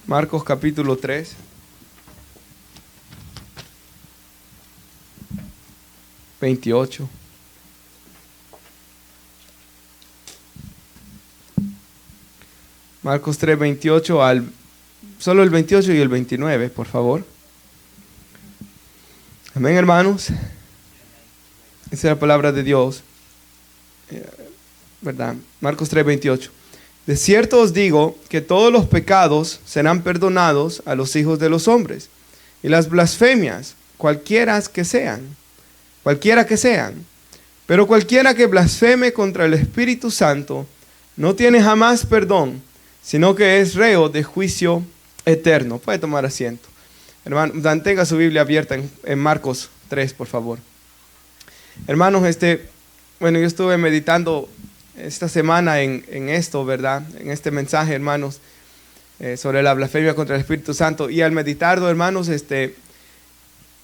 Marcos capítulo 3. (28) Marcos 3, 28 solo el 28 y el 29, por favor. Amén, hermanos. Esa es la palabra de Dios, ¿verdad? Marcos 3, 28. De cierto os digo que todos los pecados serán perdonados a los hijos de los hombres, y las blasfemias, cualquiera que sean. Pero cualquiera que blasfeme contra el Espíritu Santo no tiene jamás perdón, sino que es reo de juicio eterno. Puede tomar asiento. Hermano, mantenga su Biblia abierta en Marcos 3, por favor. Hermanos, yo estuve meditando esta semana en esto, ¿verdad? En este mensaje, hermanos, sobre la blasfemia contra el Espíritu Santo. Y al meditarlo, hermanos,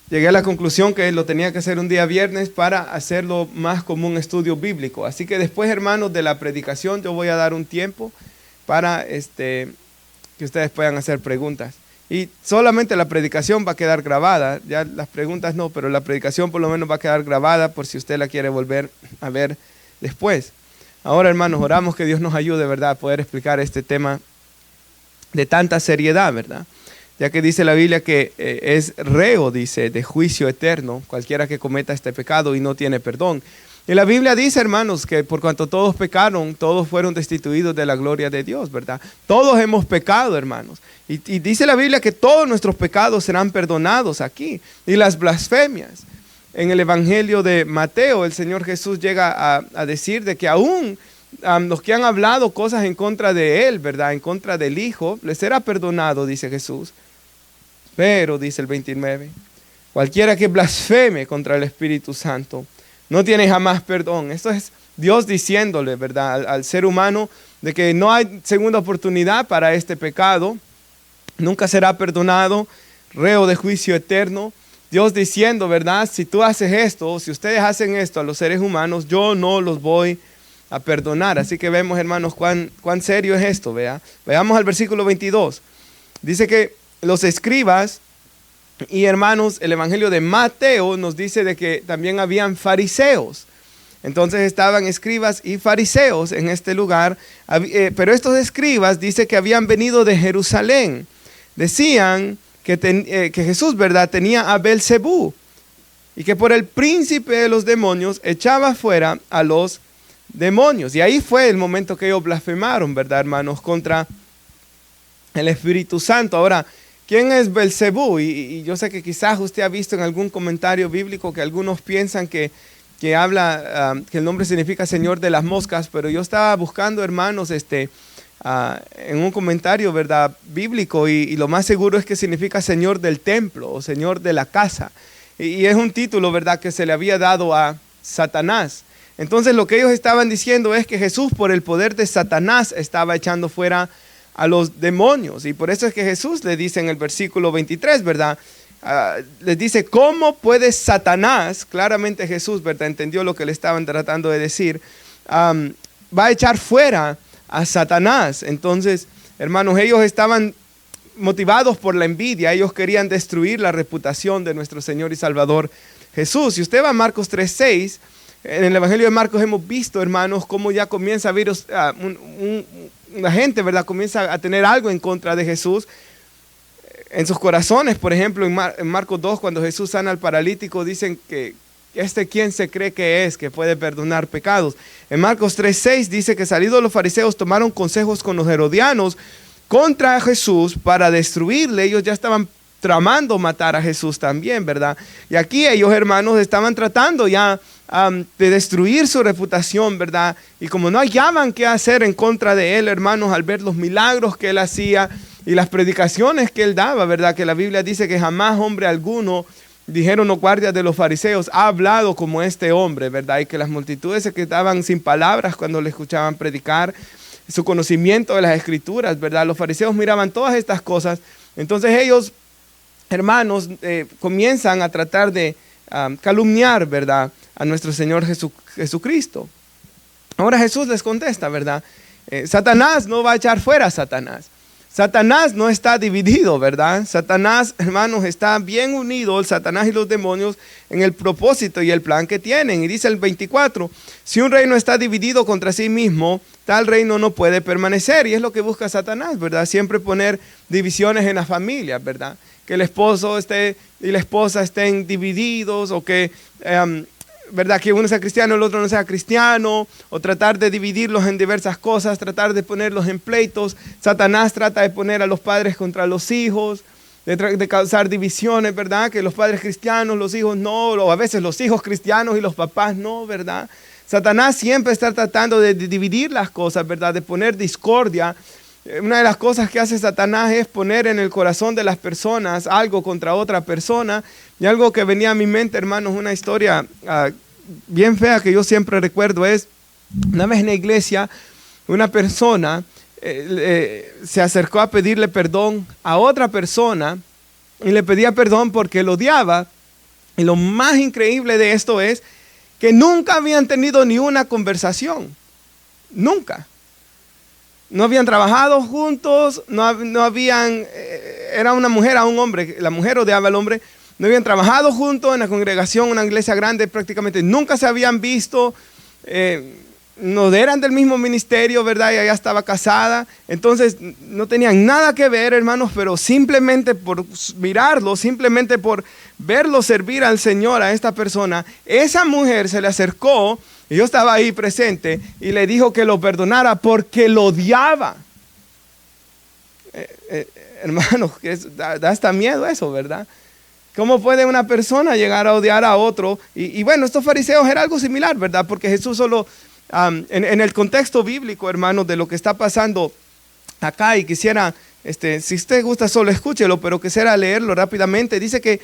llegué a la conclusión que lo tenía que hacer un día viernes para hacerlo más como un estudio bíblico. Así que después, hermanos, de la predicación, yo voy a dar un tiempo para que ustedes puedan hacer preguntas. Y solamente la predicación va a quedar grabada, ya las preguntas no, pero la predicación por lo menos va a quedar grabada por si usted la quiere volver a ver después. Ahora, hermanos, oramos que Dios nos ayude, ¿verdad?, a poder explicar este tema de tanta seriedad, ¿verdad? Ya que dice la Biblia que es reo, dice, de juicio eterno, cualquiera que cometa este pecado y no tiene perdón. Y la Biblia dice, hermanos, que por cuanto todos pecaron, todos fueron destituidos de la gloria de Dios, ¿verdad? Todos hemos pecado, hermanos. Y dice la Biblia que todos nuestros pecados serán perdonados aquí. Y las blasfemias. En el Evangelio de Mateo, el Señor Jesús llega a decir de que aún los que han hablado cosas en contra de Él, ¿verdad?, en contra del Hijo, les será perdonado, dice Jesús. Pero, dice el 29, cualquiera que blasfeme contra el Espíritu Santo no tiene jamás perdón. Esto es Dios diciéndole, ¿verdad?, al ser humano de que no hay segunda oportunidad para este pecado. Nunca será perdonado, reo de juicio eterno. Dios diciendo, ¿verdad?, si tú haces esto, si ustedes hacen esto a los seres humanos, yo no los voy a perdonar. Así que vemos, hermanos, cuán serio es esto, ¿vea? Veamos al versículo 22. Dice que los escribas y, hermanos, el Evangelio de Mateo nos dice de que también habían fariseos. Entonces estaban escribas y fariseos en este lugar, pero estos escribas dice que habían venido de Jerusalén. Decían que Jesús, ¿verdad?, tenía a Belcebú y que por el príncipe de los demonios echaba fuera a los demonios. Y ahí fue el momento que ellos blasfemaron, ¿verdad, hermanos?, contra el Espíritu Santo. Ahora, ¿quién es Belcebú? Y yo sé que quizás usted ha visto en algún comentario bíblico que algunos piensan que habla, que el nombre significa Señor de las moscas, pero yo estaba buscando, hermanos, en un comentario, ¿verdad?, bíblico, y lo más seguro es que significa Señor del templo o Señor de la casa. Y es un título, ¿verdad?, que se le había dado a Satanás. Entonces lo que ellos estaban diciendo es que Jesús, por el poder de Satanás, estaba echando fuera a los demonios. Y por eso es que Jesús le dice en el versículo 23, ¿verdad?, les dice, ¿cómo puede Satanás? Claramente Jesús, ¿verdad?, entendió lo que le estaban tratando de decir. Va a echar fuera a Satanás. Entonces, hermanos, ellos estaban motivados por la envidia. Ellos querían destruir la reputación de nuestro Señor y Salvador Jesús. Si usted va a Marcos 3:6, en el Evangelio de Marcos hemos visto, hermanos, cómo ya comienza a haber la gente, ¿verdad?, comienza a tener algo en contra de Jesús en sus corazones. Por ejemplo, en Marcos 2, cuando Jesús sana al paralítico, dicen que ¿quién se cree que es, que puede perdonar pecados? En Marcos 3:6 dice que salidos los fariseos tomaron consejos con los herodianos contra Jesús para destruirle. Ellos ya estaban tramando matar a Jesús también, ¿verdad? Y aquí ellos, hermanos, estaban tratando ya de destruir su reputación, ¿verdad? Y como no hallaban qué hacer en contra de él, hermanos, al ver los milagros que él hacía y las predicaciones que él daba, ¿verdad?, que la Biblia dice que jamás hombre alguno, dijeron los guardias de los fariseos, ha hablado como este hombre, ¿verdad? Y que las multitudes se quedaban sin palabras cuando le escuchaban predicar, su conocimiento de las escrituras, ¿verdad? Los fariseos miraban todas estas cosas. Entonces ellos, hermanos, comienzan a tratar de calumniar, ¿verdad?, a nuestro Señor Jesucristo. Ahora Jesús les contesta, ¿verdad? Satanás no va a echar fuera a Satanás. Satanás no está dividido, ¿verdad? Satanás, hermanos, está bien unido, el Satanás y los demonios, en el propósito y el plan que tienen. Y dice el 24, si un reino está dividido contra sí mismo, tal reino no puede permanecer. Y es lo que busca Satanás, ¿verdad? Siempre poner divisiones en las familias, ¿verdad? Que el esposo y la esposa estén divididos, o que ¿verdad? Que uno sea cristiano, el otro no sea cristiano, o tratar de dividirlos en diversas cosas, tratar de ponerlos en pleitos. Satanás trata de poner a los padres contra los hijos, de causar divisiones, ¿verdad? Que los padres cristianos, los hijos no, o a veces los hijos cristianos y los papás no, ¿verdad? Satanás siempre está tratando de dividir las cosas, ¿verdad? De poner discordia. Una de las cosas que hace Satanás es poner en el corazón de las personas algo contra otra persona. Y algo que venía a mi mente, hermanos, una historia bien fea que yo siempre recuerdo es, una vez en la iglesia, una persona se acercó a pedirle perdón a otra persona y le pedía perdón porque lo odiaba. Y lo más increíble de esto es que nunca habían tenido ni una conversación. Nunca. No habían trabajado juntos, no habían, era una mujer a un hombre, la mujer odiaba al hombre, no habían trabajado juntos en la congregación, una iglesia grande, prácticamente nunca se habían visto, no eran del mismo ministerio, ¿verdad? Y ella estaba casada, entonces no tenían nada que ver, hermanos, pero simplemente por mirarlo, simplemente por verlo servir al Señor a esta persona, esa mujer se le acercó, y yo estaba ahí presente, y le dijo que lo perdonara porque lo odiaba. Hermanos, da hasta miedo eso, ¿verdad? ¿Cómo puede una persona llegar a odiar a otro? Y bueno, estos fariseos era algo similar, ¿verdad? Porque Jesús solo, en el contexto bíblico, hermanos, de lo que está pasando acá, y quisiera, si usted gusta solo escúchelo, pero quisiera leerlo rápidamente. Dice que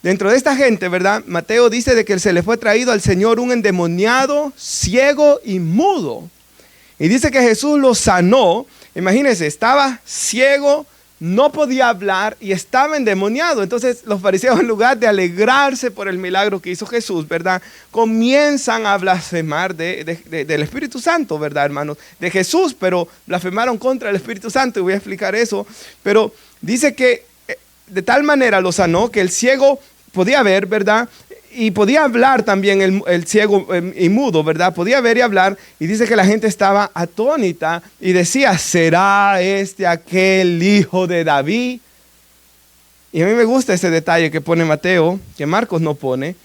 dentro de esta gente, ¿verdad? Mateo dice de que se le fue traído al Señor un endemoniado, ciego y mudo. Y dice que Jesús lo sanó. Imagínense, estaba ciego, no podía hablar y estaba endemoniado. Entonces los fariseos, en lugar de alegrarse por el milagro que hizo Jesús, ¿verdad? Comienzan a blasfemar del Espíritu Santo, ¿verdad, hermanos? De Jesús, pero blasfemaron contra el Espíritu Santo, y voy a explicar eso. Pero dice que de tal manera lo sanó que el ciego podía ver, ¿verdad? Y podía hablar también el ciego y mudo, ¿verdad? Podía ver y hablar, y dice que la gente estaba atónita y decía, ¿será este aquel hijo de David? Y a mí me gusta ese detalle que pone Mateo, que Marcos no pone,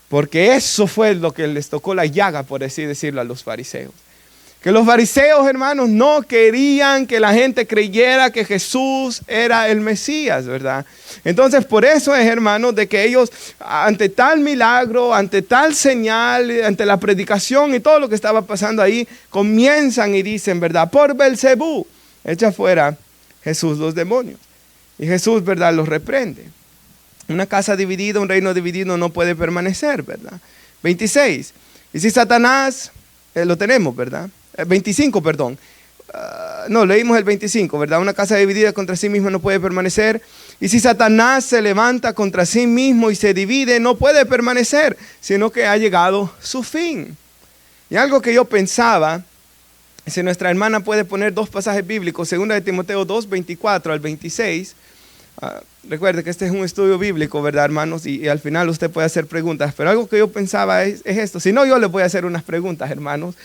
porque eso fue lo que les tocó la llaga, por así decirlo, a los fariseos. Que los fariseos, hermanos, no querían que la gente creyera que Jesús era el Mesías, ¿verdad? Entonces, por eso es, hermanos, de que ellos, ante tal milagro, ante tal señal, ante la predicación y todo lo que estaba pasando ahí, comienzan y dicen, ¿verdad? Por Belcebú, echa fuera Jesús los demonios. Y Jesús, ¿verdad?, los reprende. Una casa dividida, un reino dividido no puede permanecer, ¿verdad? 26. Y si Satanás, lo tenemos, ¿verdad? 25, perdón. No, leímos el 25, ¿verdad? Una casa dividida contra sí misma no puede permanecer. Y si Satanás se levanta contra sí mismo y se divide, no puede permanecer, sino que ha llegado su fin. Y algo que yo pensaba, si nuestra hermana puede poner dos pasajes bíblicos, 2 de Timoteo 2, 24 al 26. Recuerde que este es un estudio bíblico, ¿verdad, hermanos? Y al final usted puede hacer preguntas. Pero algo que yo pensaba es esto. Si no, yo le voy a hacer unas preguntas, hermanos.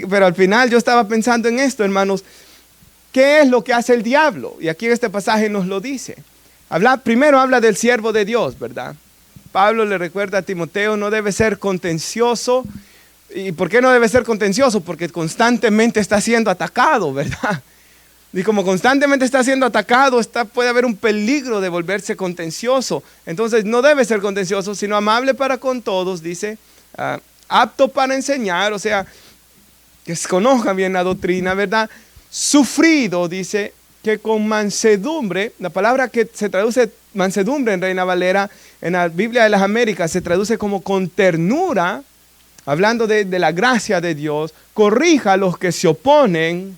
Pero al final yo estaba pensando en esto, hermanos. ¿Qué es lo que hace el diablo? Y aquí este pasaje nos lo dice. Primero habla del siervo de Dios, ¿verdad? Pablo le recuerda a Timoteo, no debe ser contencioso. ¿Y por qué no debe ser contencioso? Porque constantemente está siendo atacado, ¿verdad? Y como constantemente está siendo atacado, puede haber un peligro de volverse contencioso. Entonces no debe ser contencioso, sino amable para con todos, dice, apto para enseñar, o sea, que conozcan bien la doctrina, ¿verdad? Sufrido, dice, que con mansedumbre, la palabra que se traduce mansedumbre en Reina Valera, en la Biblia de las Américas, se traduce como con ternura, hablando de la gracia de Dios, corrija a los que se oponen,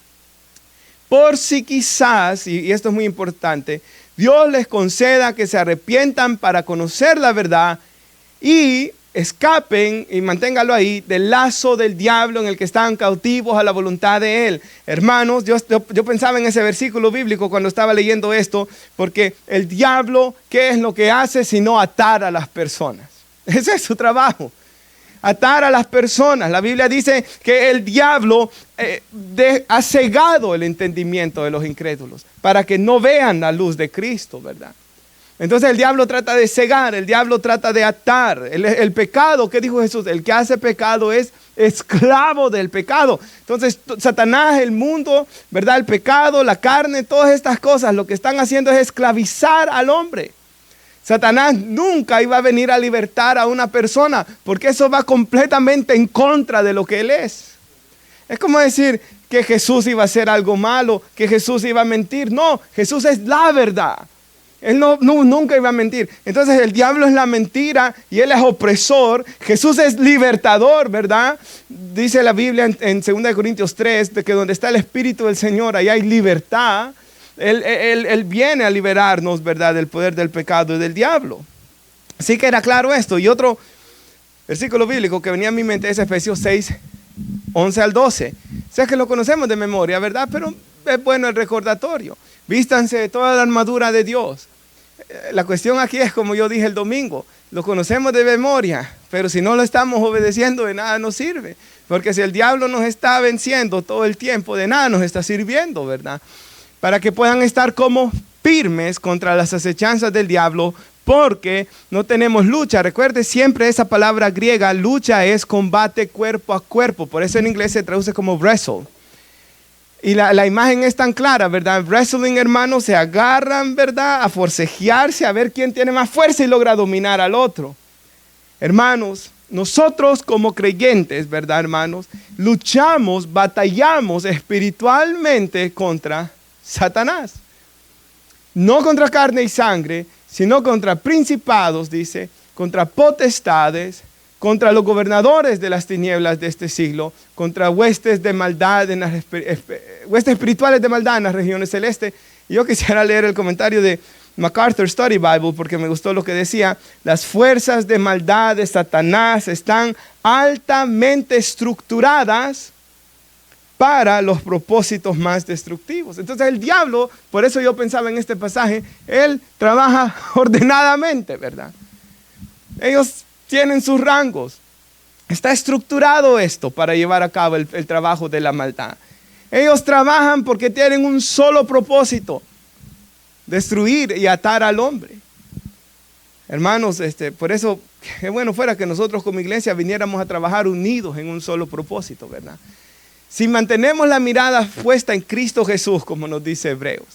por si quizás, y esto es muy importante, Dios les conceda que se arrepientan para conocer la verdad y escapen, y manténgalo ahí, del lazo del diablo en el que están cautivos a la voluntad de él. Hermanos, yo pensaba en ese versículo bíblico cuando estaba leyendo esto, porque el diablo, ¿qué es lo que hace sino atar a las personas? Ese es su trabajo, atar a las personas. La Biblia dice que el diablo ha cegado el entendimiento de los incrédulos para que no vean la luz de Cristo, ¿verdad? Entonces el diablo trata de cegar, el diablo trata de atar. El pecado, ¿qué dijo Jesús? El que hace pecado es esclavo del pecado. Entonces Satanás, el mundo, ¿verdad? El pecado, la carne, todas estas cosas, lo que están haciendo es esclavizar al hombre. Satanás nunca iba a venir a libertar a una persona, porque eso va completamente en contra de lo que él es. Es como decir que Jesús iba a hacer algo malo, que Jesús iba a mentir. No, Jesús es la verdad. Él nunca iba a mentir. Entonces el diablo es la mentira y él es opresor. Jesús es libertador, ¿verdad? Dice la Biblia en 2 Corintios 3, de que donde está el Espíritu del Señor, allá hay libertad. Él viene a liberarnos, ¿verdad?, del poder del pecado y del diablo. Así que era claro esto. Y otro versículo bíblico que venía a mi mente es Efesios 6, 11 al 12. O sea que lo conocemos de memoria, ¿verdad? Pero es bueno el recordatorio. Vístanse de toda la armadura de Dios. La cuestión aquí es, como yo dije el domingo, lo conocemos de memoria, pero si no lo estamos obedeciendo, de nada nos sirve. Porque si el diablo nos está venciendo todo el tiempo, de nada nos está sirviendo, ¿verdad? Para que puedan estar como firmes contra las acechanzas del diablo, porque no tenemos lucha. Recuerde siempre esa palabra griega, lucha es combate cuerpo a cuerpo. Por eso en inglés se traduce como wrestle. Y la imagen es tan clara, ¿verdad? Wrestling, hermanos, se agarran, ¿verdad? A forcejearse, a ver quién tiene más fuerza y logra dominar al otro. Hermanos, nosotros como creyentes, ¿verdad, hermanos? Luchamos, batallamos espiritualmente contra Satanás. No contra carne y sangre, sino contra principados, dice, contra potestades, contra los gobernadores de las tinieblas de este siglo, contra huestes de maldad, huestes espirituales de maldad en las regiones celestes. Y yo quisiera leer el comentario de MacArthur Study Bible porque me gustó lo que decía. Las fuerzas de maldad de Satanás están altamente estructuradas para los propósitos más destructivos. Entonces el diablo, por eso yo pensaba en este pasaje, él trabaja ordenadamente, ¿verdad? Ellos tienen sus rangos. Está estructurado esto para llevar a cabo el trabajo de la maldad. Ellos trabajan porque tienen un solo propósito: destruir y atar al hombre. Hermanos, por eso, qué bueno fuera que nosotros como iglesia viniéramos a trabajar unidos en un solo propósito, ¿verdad? Si mantenemos la mirada puesta en Cristo Jesús, como nos dice Hebreos,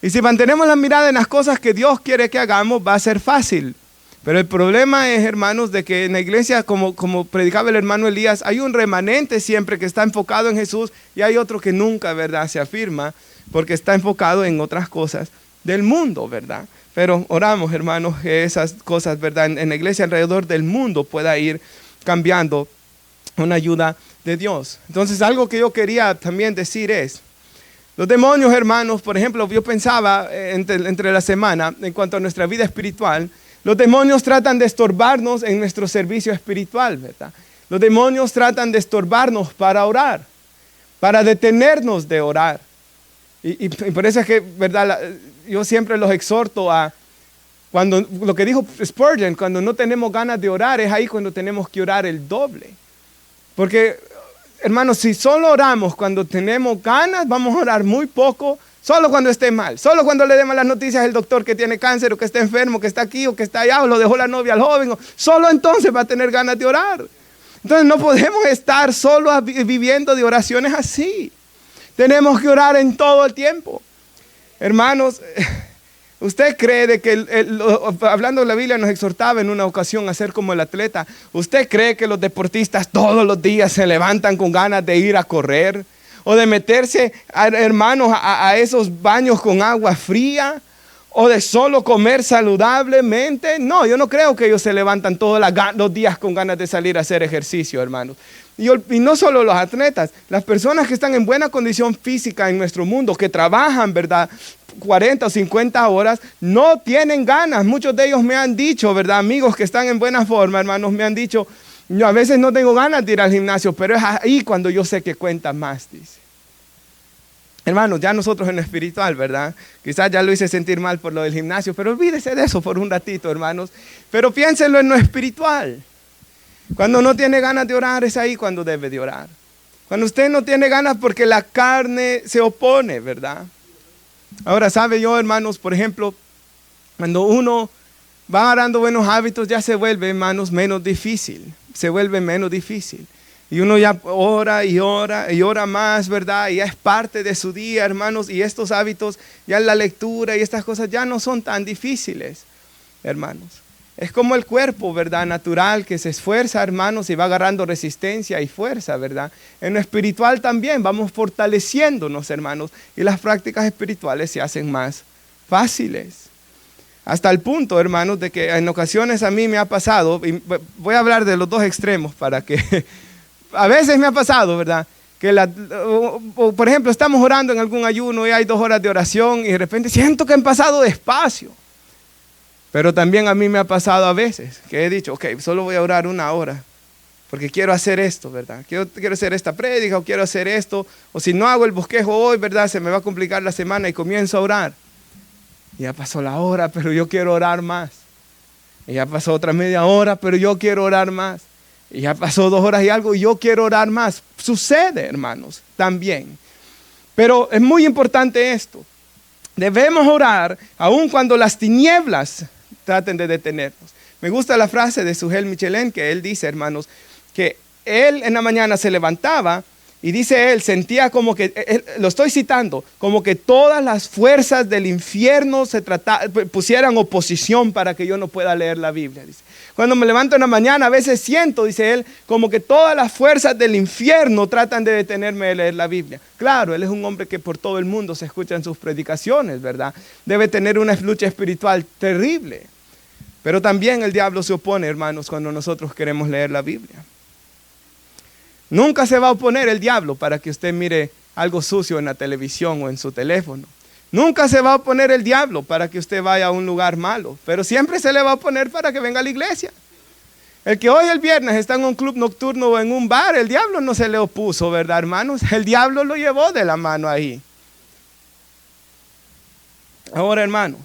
y si mantenemos la mirada en las cosas que Dios quiere que hagamos, va a ser fácil. Pero el problema es, hermanos, de que en la iglesia, como predicaba el hermano Elías, hay un remanente siempre que está enfocado en Jesús y hay otro que nunca, ¿verdad?, se afirma porque está enfocado en otras cosas del mundo, ¿verdad? Pero oramos, hermanos, que esas cosas, ¿verdad?, en la iglesia alrededor del mundo pueda ir cambiando con ayuda de Dios. Entonces, algo que yo quería también decir es, los demonios, hermanos, por ejemplo, yo pensaba entre la semana en cuanto a nuestra vida espiritual. Los demonios tratan de estorbarnos en nuestro servicio espiritual, ¿verdad? Los demonios tratan de estorbarnos para orar, para detenernos de orar. Y por eso es que, ¿verdad?, yo siempre los exhorto a, cuando lo que dijo Spurgeon, cuando no tenemos ganas de orar, es ahí cuando tenemos que orar el doble. Porque, hermanos, si solo oramos cuando tenemos ganas, vamos a orar muy poco. Solo cuando esté mal, solo cuando le demos las noticias al doctor que tiene cáncer o que está enfermo, que está aquí o que está allá o lo dejó la novia al joven, solo entonces va a tener ganas de orar. Entonces no podemos estar solo viviendo de oraciones así. Tenemos que orar en todo el tiempo. Hermanos, ¿usted cree de que, hablando de la Biblia, nos exhortaba en una ocasión a ser como el atleta? ¿Usted cree que los deportistas todos los días se levantan con ganas de ir a correr? O de meterse, hermanos, a esos baños con agua fría, o de solo comer saludablemente. No, yo no creo que ellos se levantan todos los días con ganas de salir a hacer ejercicio, hermanos. Y no solo los atletas, las personas que están en buena condición física en nuestro mundo, que trabajan, ¿verdad?, 40 o 50 horas, no tienen ganas. Muchos de ellos me han dicho, ¿verdad? Amigos que están en buena forma, hermanos, me han dicho, yo a veces no tengo ganas de ir al gimnasio, pero es ahí cuando yo sé que cuenta más, dice. Hermanos, ya nosotros en lo espiritual, ¿verdad? Quizás ya lo hice sentir mal por lo del gimnasio, pero olvídese de eso por un ratito, hermanos. Pero piénsenlo en lo espiritual. Cuando no tiene ganas de orar, es ahí cuando debe de orar. Cuando usted no tiene ganas porque la carne se opone, ¿verdad? Ahora, ¿sabe yo, hermanos? Por ejemplo, cuando uno va agarrando buenos hábitos, ya se vuelve, hermanos, menos difícil. Se vuelve menos difícil. Y uno ya ora y ora y ora más, ¿verdad? Y ya es parte de su día, hermanos. Y estos hábitos, ya la lectura y estas cosas ya no son tan difíciles, hermanos. Es como el cuerpo, ¿verdad? Natural que se esfuerza, hermanos, y va agarrando resistencia y fuerza, ¿verdad? En lo espiritual también vamos fortaleciéndonos, hermanos. Y las prácticas espirituales se hacen más fáciles. Hasta el punto, hermanos, de que en ocasiones a mí me ha pasado, y voy a hablar de los dos extremos para que... A veces me ha pasado, ¿verdad? Que por ejemplo, estamos orando en algún ayuno y hay 2 horas de oración y de repente siento que han pasado despacio. Pero también a mí me ha pasado a veces que he dicho, ok, solo voy a orar 1 hora porque quiero hacer esto, ¿verdad? Quiero hacer esta prédica o quiero hacer esto. O si no hago el bosquejo hoy, ¿verdad? Se me va a complicar la semana y comienzo a orar. Y ya pasó la hora, pero yo quiero orar más. Y ya pasó otra media hora, pero yo quiero orar más. Y ya pasó 2 horas y algo y yo quiero orar más. Sucede, hermanos, también. Pero es muy importante esto. Debemos orar aun cuando las tinieblas traten de detenernos. Me gusta la frase de Sujel Michelén que él dice, hermanos, que él en la mañana se levantaba y dice él, sentía como que, lo estoy citando, como que todas las fuerzas del infierno pusieran oposición para que yo no pueda leer la Biblia, dice. Cuando me levanto en la mañana, a veces siento, dice él, como que todas las fuerzas del infierno tratan de detenerme de leer la Biblia. Claro, él es un hombre que por todo el mundo se escucha en sus predicaciones, ¿verdad? Debe tener una lucha espiritual terrible. Pero también el diablo se opone, hermanos, cuando nosotros queremos leer la Biblia. Nunca se va a oponer el diablo para que usted mire algo sucio en la televisión o en su teléfono. Nunca se va a oponer el diablo para que usted vaya a un lugar malo, pero siempre se le va a oponer para que venga a la iglesia. El que hoy el viernes está en un club nocturno o en un bar, el diablo no se le opuso, ¿verdad, hermanos? El diablo lo llevó de la mano ahí. Ahora, hermanos,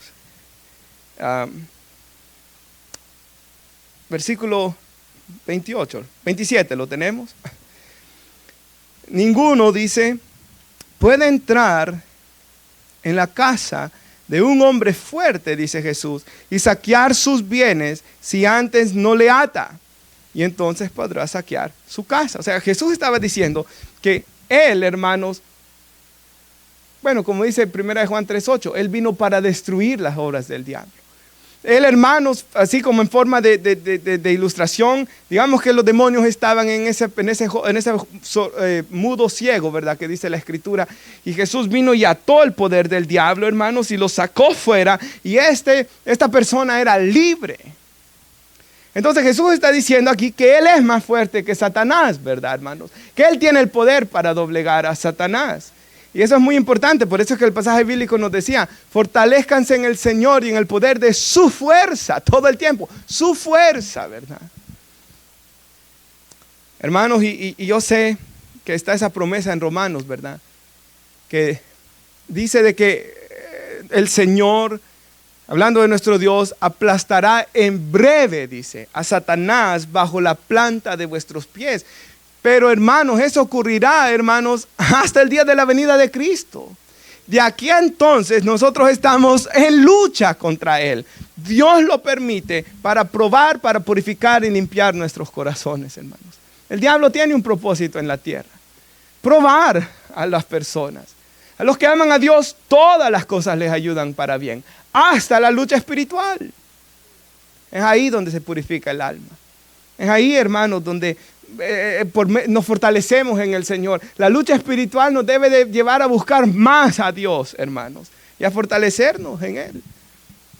versículo 27, ¿lo tenemos? Ninguno, dice, puede entrar en la casa de un hombre fuerte, dice Jesús, y saquear sus bienes si antes no le ata. Y entonces podrá saquear su casa. O sea, Jesús estaba diciendo que él, hermanos, bueno, como dice 1 Juan 3:8, él vino para destruir las obras del diablo. Él, hermanos, así como en forma de ilustración, digamos que los demonios estaban en ese mudo ciego, ¿verdad? Que dice la Escritura. Y Jesús vino y ató el poder del diablo, hermanos, y lo sacó fuera. Y esta persona era libre. Entonces Jesús está diciendo aquí que Él es más fuerte que Satanás, ¿verdad, hermanos? Que Él tiene el poder para doblegar a Satanás. Y eso es muy importante, por eso es que el pasaje bíblico nos decía, fortalezcanse en el Señor y en el poder de su fuerza, todo el tiempo, su fuerza, ¿verdad? Hermanos, y yo sé que está esa promesa en Romanos, ¿verdad? Que dice de que el Señor, hablando de nuestro Dios, aplastará en breve, dice, a Satanás bajo la planta de vuestros pies. Pero hermanos, eso ocurrirá, hermanos, hasta el día de la venida de Cristo. De aquí a entonces nosotros estamos en lucha contra Él. Dios lo permite para probar, para purificar y limpiar nuestros corazones, hermanos. El diablo tiene un propósito en la tierra. Probar a las personas. A los que aman a Dios, todas las cosas les ayudan para bien. Hasta la lucha espiritual. Es ahí donde se purifica el alma. Es ahí, hermanos, donde nos fortalecemos en el Señor. La lucha espiritual nos debe de llevar a buscar más a Dios, hermanos, y a fortalecernos en Él.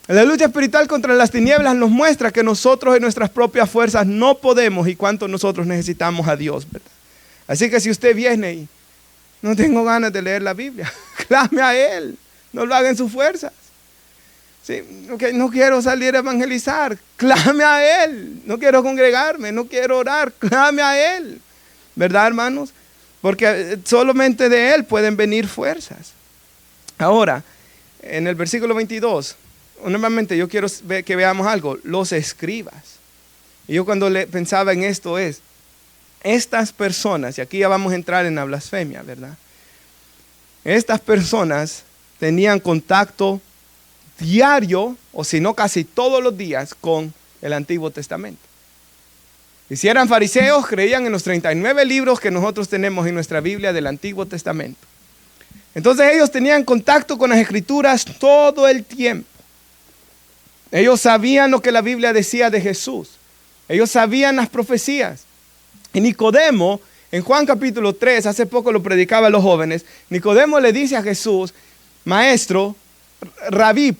La lucha espiritual contra las tinieblas nos muestra que nosotros en nuestras propias fuerzas no podemos y cuánto nosotros necesitamos a Dios, ¿verdad? Así que si usted viene y no tengo ganas de leer la Biblia, clame a Él. no lo haga en sus fuerzas. Sí, no quiero salir a evangelizar, clame a Él. No quiero congregarme, no quiero orar, clame a Él. ¿Verdad, hermanos? Porque solamente de Él pueden venir fuerzas. Ahora, en el versículo 22, normalmente yo quiero que veamos algo, los escribas. Y yo cuando pensaba en esto estas personas, y aquí ya vamos a entrar en la blasfemia, ¿verdad? Estas personas tenían contacto diario, o si no casi todos los días, con el Antiguo Testamento. Y si eran fariseos, creían en los 39 libros que nosotros tenemos en nuestra Biblia del Antiguo Testamento. Entonces ellos tenían contacto con las Escrituras todo el tiempo. Ellos sabían lo que la Biblia decía de Jesús. Ellos sabían las profecías. Y Nicodemo, en Juan capítulo 3, hace poco lo predicaba a los jóvenes, Nicodemo le dice a Jesús, maestro, Rabí,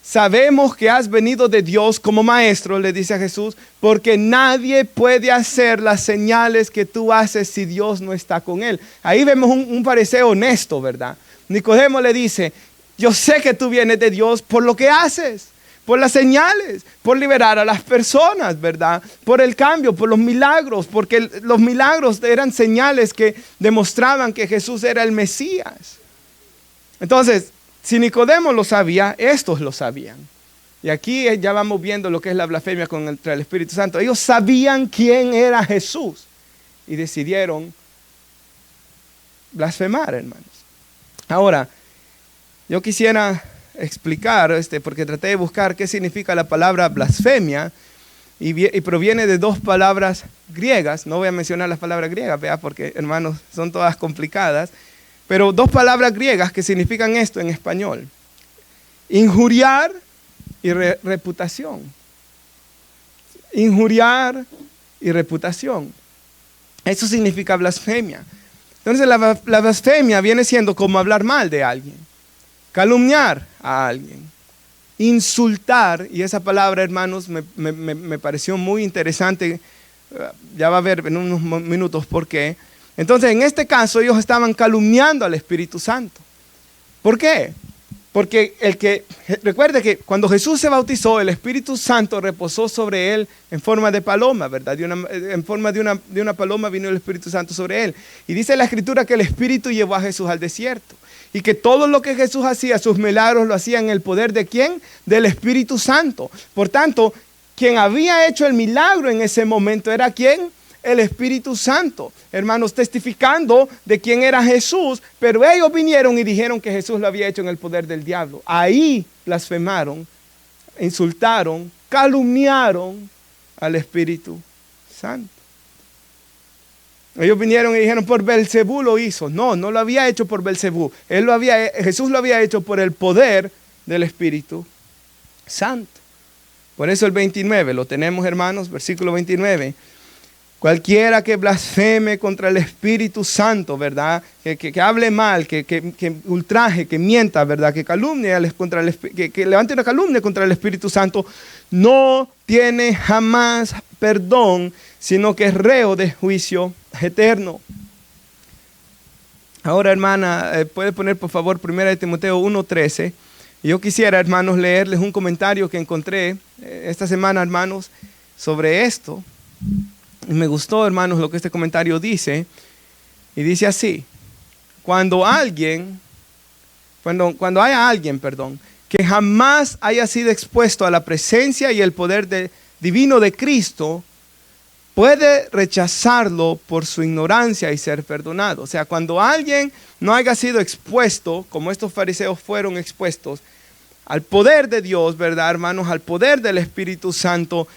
sabemos que has venido de Dios como maestro, le dice a Jesús, porque nadie puede hacer las señales que tú haces si Dios no está con él. Ahí vemos un fariseo honesto, ¿verdad? Nicodemo le dice, yo sé que tú vienes de Dios por lo que haces, por las señales, por liberar a las personas, ¿verdad? Por el cambio, por los milagros, porque los milagros eran señales que demostraban que Jesús era el Mesías. Entonces, si Nicodemo lo sabía, estos lo sabían. Y aquí ya vamos viendo lo que es la blasfemia contra el Espíritu Santo. Ellos sabían quién era Jesús y decidieron blasfemar, hermanos. Ahora, yo quisiera explicar, porque traté de buscar qué significa la palabra blasfemia y proviene de dos palabras griegas. No voy a mencionar las palabras griegas, ¿vea? Porque, hermanos, son todas complicadas. Pero dos palabras griegas que significan esto en español. Injuriar y reputación. Injuriar y reputación. Eso significa blasfemia. Entonces la blasfemia viene siendo como hablar mal de alguien. Calumniar a alguien. Insultar. Y esa palabra, hermanos, me pareció muy interesante. Ya va a ver en unos minutos por qué. Entonces, en este caso, ellos estaban calumniando al Espíritu Santo. ¿Por qué? Porque recuerde que cuando Jesús se bautizó, el Espíritu Santo reposó sobre él en forma de paloma, ¿verdad? En forma de una paloma vino el Espíritu Santo sobre él. Y dice la Escritura que el Espíritu llevó a Jesús al desierto. Y que todo lo que Jesús hacía, sus milagros, lo hacía en el poder ¿de quién? Del Espíritu Santo. Por tanto, quien había hecho el milagro en ese momento era ¿quién? El Espíritu Santo, hermanos, testificando de quién era Jesús, pero ellos vinieron y dijeron que Jesús lo había hecho en el poder del diablo. Ahí blasfemaron, insultaron, calumniaron al Espíritu Santo. Ellos vinieron y dijeron, por Belcebú lo hizo. No lo había hecho por Belcebú. Jesús lo había hecho por el poder del Espíritu Santo. Por eso el 29, lo tenemos, hermanos, versículo 29. Cualquiera que blasfeme contra el Espíritu Santo, ¿verdad? Que hable mal, que ultraje, que mienta, ¿verdad? Que calumnie que levante una calumnia contra el Espíritu Santo, no tiene jamás perdón, sino que es reo de juicio eterno. Ahora, hermana, puede poner por favor 1 Timoteo 1:13. Yo quisiera, hermanos, leerles un comentario que encontré esta semana, hermanos, sobre esto. Y me gustó, hermanos, lo que este comentario dice. Y dice así: cuando haya alguien, que jamás haya sido expuesto a la presencia y el poder divino de Cristo, puede rechazarlo por su ignorancia y ser perdonado. O sea, cuando alguien no haya sido expuesto, como estos fariseos fueron expuestos, al poder de Dios, ¿verdad, hermanos? Al poder del Espíritu Santo,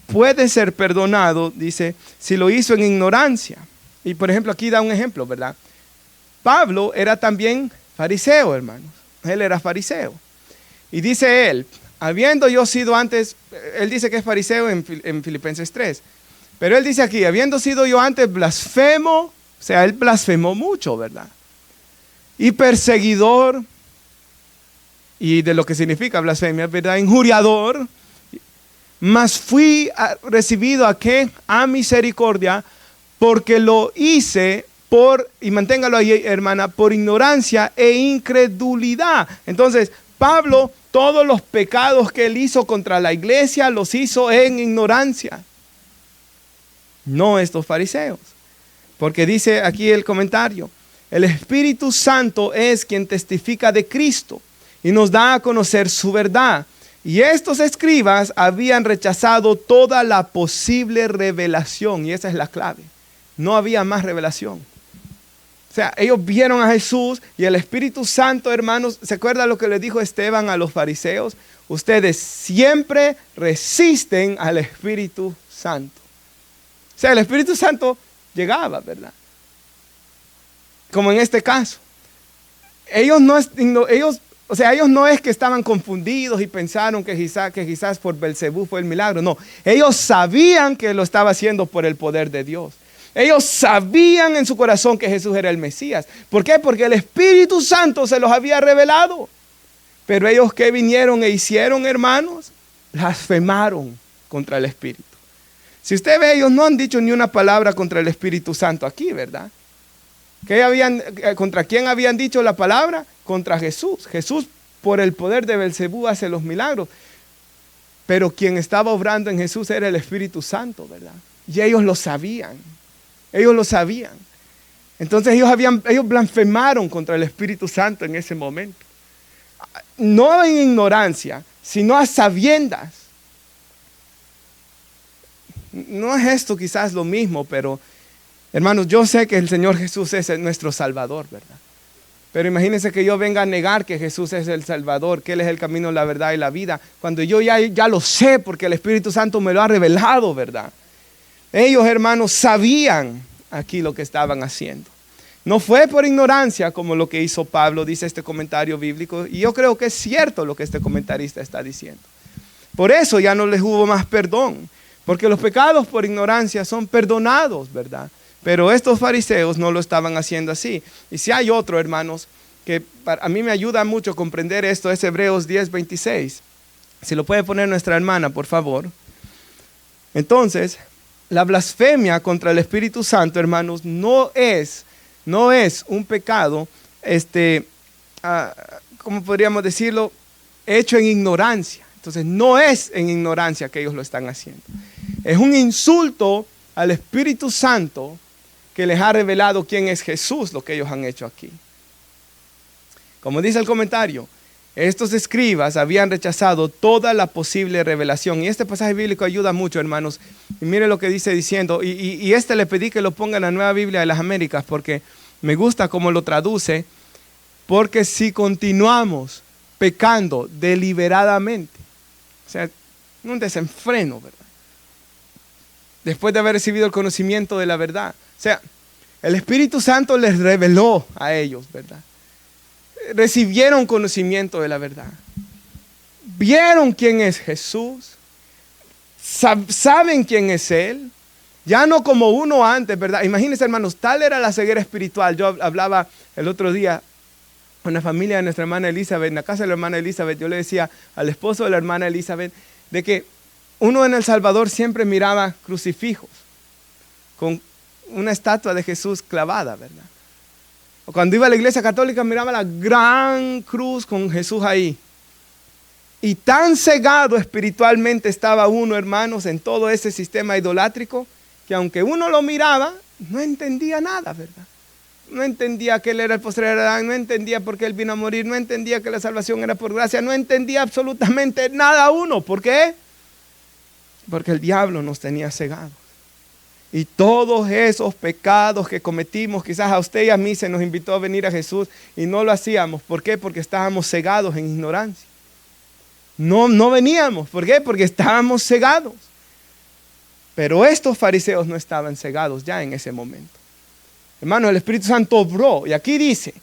puede ser perdonado, dice, si lo hizo en ignorancia. Y por ejemplo, aquí da un ejemplo, ¿verdad? Pablo era también fariseo, hermanos. Él era fariseo. Y dice él, habiendo yo sido antes, él dice que es fariseo en Filipenses 3. Pero él dice aquí, habiendo sido yo antes blasfemo, o sea, él blasfemó mucho, ¿verdad? Y perseguidor, y de lo que significa blasfemia, ¿verdad? Injuriador. Mas fui recibido a ¿qué? A misericordia, porque lo hice y manténgalo ahí, hermana, por ignorancia e incredulidad. Entonces, Pablo, todos los pecados que él hizo contra la iglesia, los hizo en ignorancia. No estos fariseos. Porque dice aquí el comentario, el Espíritu Santo es quien testifica de Cristo y nos da a conocer su verdad. Y estos escribas habían rechazado toda la posible revelación. Y esa es la clave. No había más revelación. O sea, ellos vieron a Jesús y el Espíritu Santo, hermanos, ¿se acuerdan lo que le dijo Esteban a los fariseos? Ustedes siempre resisten al Espíritu Santo. O sea, el Espíritu Santo llegaba, ¿verdad? Como en este caso. Ellos no es que estaban confundidos y pensaron que quizás por Belcebú fue el milagro. No, ellos sabían que lo estaba haciendo por el poder de Dios. Ellos sabían en su corazón que Jesús era el Mesías. ¿Por qué? Porque el Espíritu Santo se los había revelado. Pero ellos, ¿qué vinieron e hicieron, hermanos? Blasfemaron contra el Espíritu. Si usted ve, ellos no han dicho ni una palabra contra el Espíritu Santo aquí, ¿verdad? ¿Contra quién habían dicho la palabra? Contra Jesús. Jesús, por el poder de Belcebú, hace los milagros. Pero quien estaba obrando en Jesús era el Espíritu Santo, ¿verdad? Y ellos lo sabían. Ellos lo sabían. Entonces ellos blasfemaron contra el Espíritu Santo en ese momento. No en ignorancia, sino a sabiendas. No es esto quizás lo mismo, pero hermanos, yo sé que el Señor Jesús es nuestro Salvador, ¿verdad? Pero imagínense que yo venga a negar que Jesús es el Salvador, que Él es el camino, la verdad y la vida, cuando yo ya lo sé porque el Espíritu Santo me lo ha revelado, ¿verdad? Ellos, hermanos, sabían aquí lo que estaban haciendo. No fue por ignorancia como lo que hizo Pablo, dice este comentario bíblico, y yo creo que es cierto lo que este comentarista está diciendo. Por eso ya no les hubo más perdón, porque los pecados por ignorancia son perdonados, ¿verdad? Pero estos fariseos no lo estaban haciendo así. Y si hay otro, hermanos, que a mí me ayuda mucho a comprender esto, es Hebreos 10:26. Si lo puede poner nuestra hermana, por favor. Entonces, la blasfemia contra el Espíritu Santo, hermanos, no es un pecado, ¿cómo podríamos decirlo? Hecho en ignorancia. Entonces, no es en ignorancia que ellos lo están haciendo. Es un insulto al Espíritu Santo que les ha revelado quién es Jesús, lo que ellos han hecho aquí. Como dice el comentario, estos escribas habían rechazado toda la posible revelación. Y este pasaje bíblico ayuda mucho, hermanos. Y mire lo que dice diciendo. Y le pedí que lo ponga en la Nueva Biblia de las Américas porque me gusta cómo lo traduce. Porque si continuamos pecando deliberadamente, o sea, un desenfreno, ¿verdad? Después de haber recibido el conocimiento de la verdad. O sea, el Espíritu Santo les reveló a ellos, ¿verdad? Recibieron conocimiento de la verdad. Vieron quién es Jesús. Saben quién es Él. Ya no como uno antes, ¿verdad? Imagínense, hermanos, tal era la ceguera espiritual. Yo hablaba el otro día con la familia de nuestra hermana Elizabeth, en la casa de la hermana Elizabeth. Yo le decía al esposo de la hermana Elizabeth de que uno en El Salvador siempre miraba crucifijos con una estatua de Jesús clavada, ¿verdad? O cuando iba a la iglesia católica miraba la gran cruz con Jesús ahí. Y tan cegado espiritualmente estaba uno, hermanos, en todo ese sistema idolátrico, que aunque uno lo miraba, no entendía nada, ¿verdad? No entendía que Él era el postrer Adán, no entendía por qué Él vino a morir, no entendía que la salvación era por gracia, no entendía absolutamente nada uno. ¿Por qué? Porque el diablo nos tenía cegados. Y todos esos pecados que cometimos, quizás a usted y a mí se nos invitó a venir a Jesús y no lo hacíamos. ¿Por qué? Porque estábamos cegados en ignorancia. No veníamos. ¿Por qué? Porque estábamos cegados. Pero estos fariseos no estaban cegados ya en ese momento. Hermano, el Espíritu Santo obró. Y aquí dice,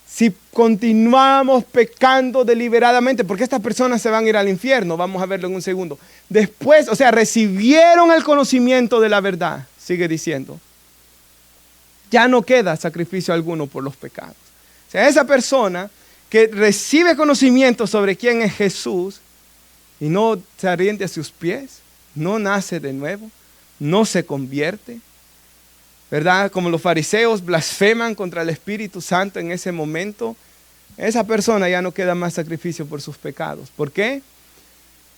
si continuamos pecando deliberadamente, porque estas personas se van a ir al infierno, vamos a verlo en un segundo. Después, o sea, recibieron el conocimiento de la verdad, sigue diciendo. Ya no queda sacrificio alguno por los pecados. O sea, esa persona que recibe conocimiento sobre quién es Jesús y no se arrepiente a sus pies, no nace de nuevo, no se convierte, ¿verdad? Como los fariseos blasfeman contra el Espíritu Santo en ese momento, esa persona ya no queda más sacrificio por sus pecados. ¿Por qué?